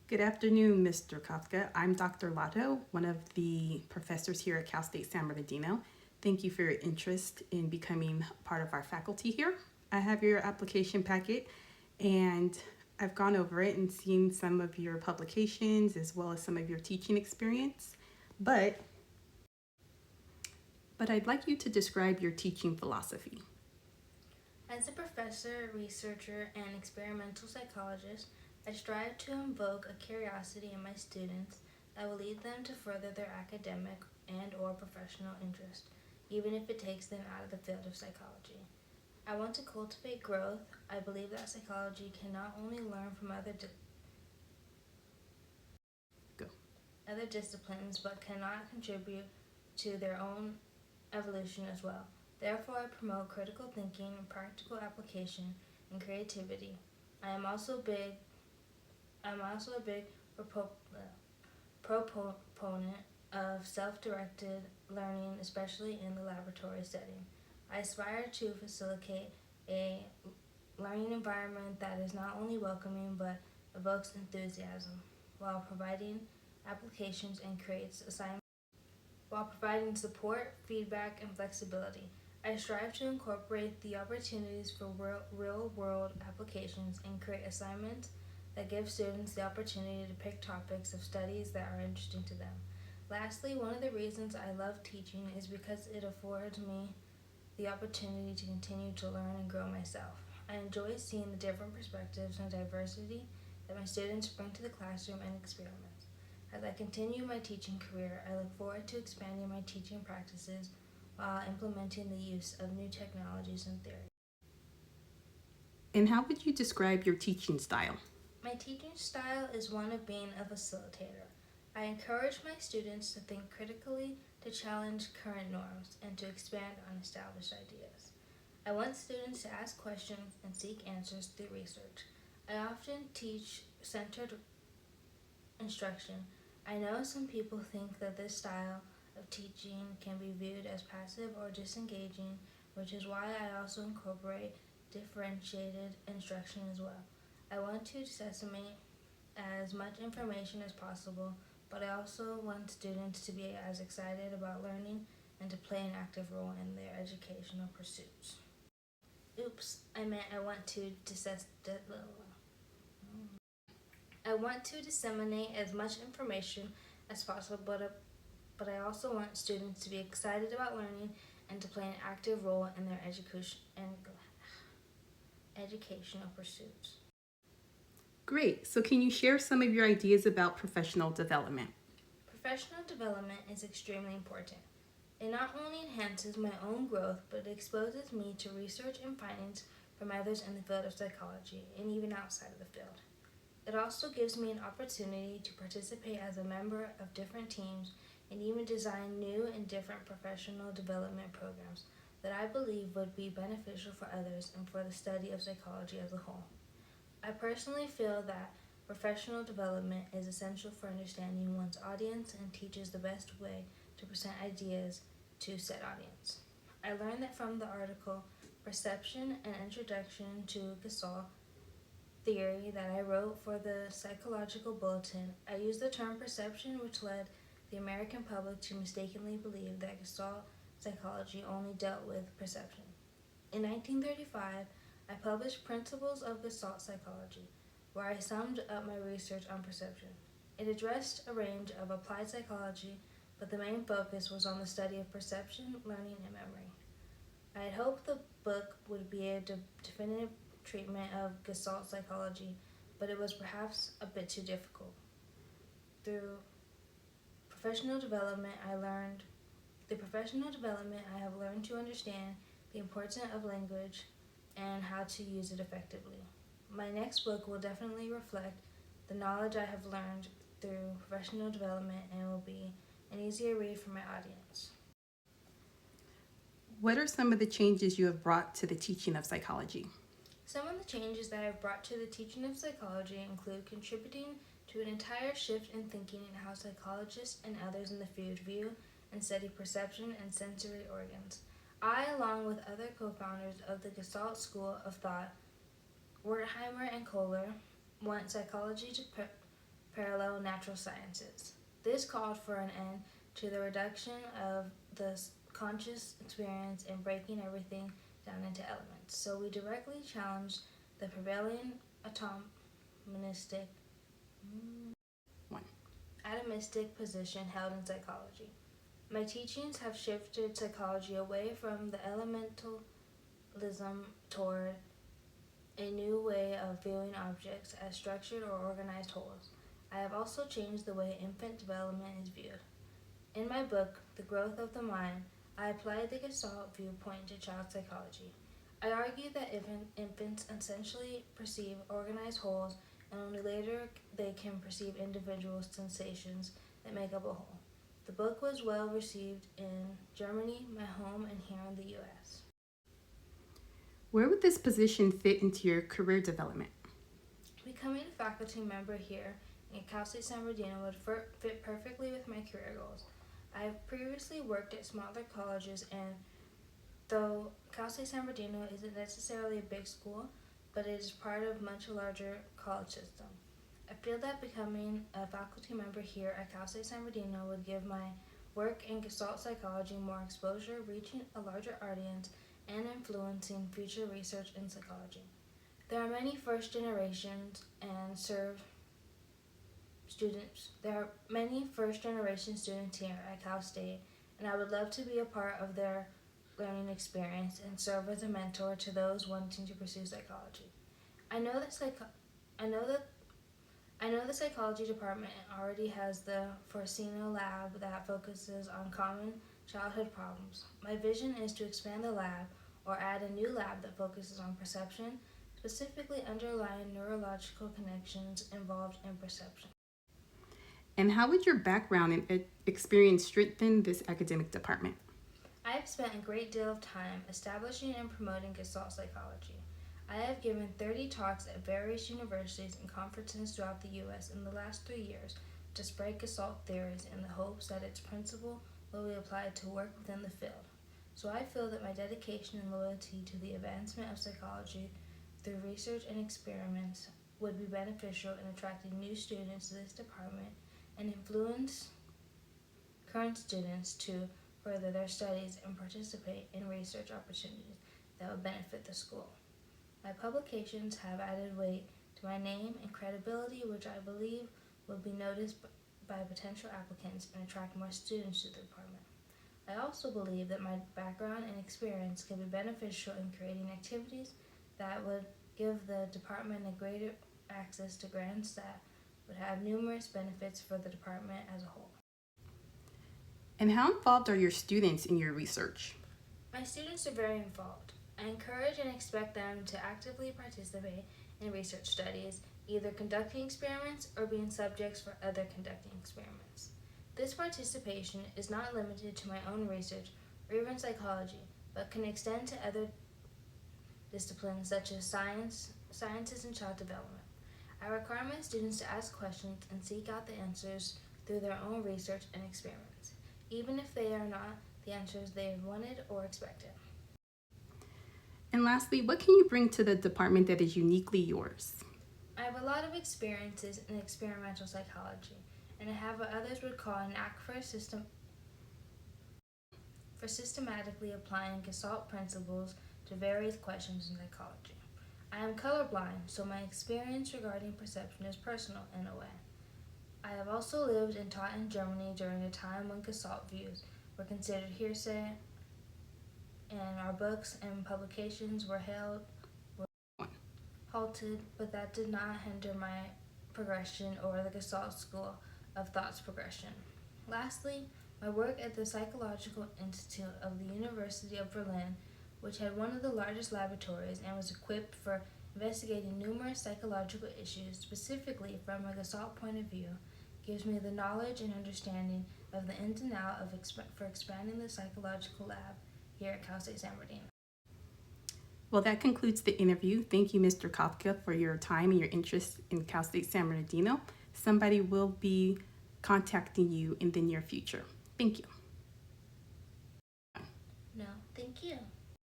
Good afternoon, Mr. Koffka. I'm Dr. Lotto, one of the professors here at Cal State San Bernardino. Thank you for your interest in becoming part of our faculty here. I have your application packet and I've gone over it and seen some of your publications as well as some of your teaching experience. But I'd like you to describe your teaching philosophy. As a professor, researcher, and experimental psychologist, I strive to invoke a curiosity in my students that will lead them to further their academic and/or professional interest, even if it takes them out of the field of psychology. I want to cultivate growth. I believe that psychology can not only learn from Go. other disciplines but cannot contribute to their own evolution as well. Therefore, I promote critical thinking, practical application, and creativity. I am also big. I'm also a big proponent of self-directed learning, especially in the laboratory setting. I aspire to facilitate a learning environment that is not only welcoming but evokes enthusiasm, while providing applications and creates assignments while providing support, feedback, and flexibility. I strive to incorporate the opportunities for real-world applications and create assignments that give students the opportunity to pick topics of studies that are interesting to them. Lastly, one of the reasons I love teaching is because it affords me the opportunity to continue to learn and grow myself. I enjoy seeing the different perspectives and diversity that my students bring to the classroom and experiments. As I continue my teaching career, I look forward to expanding my teaching practices while implementing the use of new technologies and theory. And how would you describe your teaching style? My teaching style is one of being a facilitator. I encourage my students to think critically, to challenge current norms, and to expand on established ideas. I want students to ask questions and seek answers through research. I often teach centered instruction. I know some people think that this style of teaching can be viewed as passive or disengaging, which is why I also incorporate differentiated instruction as well. I want to disseminate as much information as possible, but I also want students to be as excited about learning and to play an active role in their educational pursuits. Oops, I meant I want to disseminate as much information as possible, but I also want students to be excited about learning and to play an active role in their educational pursuits. Great. So can you share some of your ideas about professional development? Professional development is extremely important. It not only enhances my own growth, but it exposes me to research and findings from others in the field of psychology and even outside of the field. It also gives me an opportunity to participate as a member of different teams and even design new and different professional development programs that I believe would be beneficial for others and for the study of psychology as a whole. I personally feel that professional development is essential for understanding one's audience and teaches the best way to present ideas to said audience. I learned that from the article Perception and Introduction to Gestalt Theory that I wrote for the Psychological Bulletin. I used the term perception, which led the American public to mistakenly believe that Gestalt psychology only dealt with perception. In 1935, I published Principles of Gestalt Psychology, where I summed up my research on perception. It addressed a range of applied psychology, but the main focus was on the study of perception, learning, and memory. I had hoped the book would be a definitive treatment of Gestalt psychology, but it was perhaps a bit too difficult. Through professional development, I have learned to understand the importance of language and how to use it effectively. My next book will definitely reflect the knowledge I have learned through professional development and will be an easier read for my audience. What are some of the changes you have brought to the teaching of psychology? Some of the changes that I've brought to the teaching of psychology include contributing to an entire shift in thinking in how psychologists and others in the field view and study perception and sensory organs. I, along with other co-founders of the Gestalt School of Thought, Wertheimer and Kohler, want psychology to parallel natural sciences. This called for an end to the reduction of the conscious experience and breaking everything down into elements. So we directly challenged the prevailing atomistic position held in psychology. My teachings have shifted psychology away from the elementalism toward a new way of viewing objects as structured or organized wholes. I have also changed the way infant development is viewed. In my book, The Growth of the Mind, I applied the Gestalt viewpoint to child psychology. I argue that infants essentially perceive organized wholes, and only later they can perceive individual sensations that make up a whole. The book was well received in Germany, my home, and here in the U.S. Where would this position fit into your career development? Becoming a faculty member here at Cal State San Bernardino would fit perfectly with my career goals. I have previously worked at smaller colleges, and though Cal State San Bernardino isn't necessarily a big school, but it is part of a much larger college system. I feel that becoming a faculty member here at Cal State San Bernardino would give my work in Gestalt psychology more exposure, reaching a larger audience, and influencing future research in psychology. There are many first-generation students here at Cal State, and I would love to be a part of their learning experience and serve as a mentor to those wanting to pursue psychology. I know the psychology department already has the Forcino lab that focuses on common childhood problems. My vision is to expand the lab or add a new lab that focuses on perception, specifically underlying neurological connections involved in perception. And how would your background and experience strengthen this academic department? I have spent a great deal of time establishing and promoting Gestalt psychology. I have given 30 talks at various universities and conferences throughout the U.S. in the last 3 years to spread Gestalt theories in the hopes that its principle will be applied to work within the field. So I feel that my dedication and loyalty to the advancement of psychology through research and experiments would be beneficial in attracting new students to this department and influence current students to further their studies and participate in research opportunities that would benefit the school. My publications have added weight to my name and credibility, which I believe will be noticed by potential applicants and attract more students to the department. I also believe that my background and experience can be beneficial in creating activities that would give the department a greater access to grants that would have numerous benefits for the department as a whole. And how involved are your students in your research? My students are very involved. I encourage and expect them to actively participate in research studies, either conducting experiments or being subjects for other conducting experiments. This participation is not limited to my own research or even psychology, but can extend to other disciplines such as sciences and child development. I require my students to ask questions and seek out the answers through their own research and experiments, even if they are not the answers they wanted or expected. And lastly, what can you bring to the department that is uniquely yours? I have a lot of experiences in experimental psychology, and I have what others would call an knack for systematically applying Gestalt principles to various questions in psychology. I am colorblind, so my experience regarding perception is personal in a way. I have also lived and taught in Germany during a time when Gestalt views were considered hearsay, and our books and publications were halted, but that did not hinder my progression or the Gestalt School of Thought's progression. Lastly, my work at the Psychological Institute of the University of Berlin, which had one of the largest laboratories and was equipped for investigating numerous psychological issues, specifically from a Gestalt point of view, gives me the knowledge and understanding of the ins and outs for expanding the psychological lab here at Cal State San Bernardino. Well, that concludes the interview. Thank you, Mr. Koffka, for your time and your interest in Cal State San Bernardino. Somebody will be contacting you in the near future. Thank you.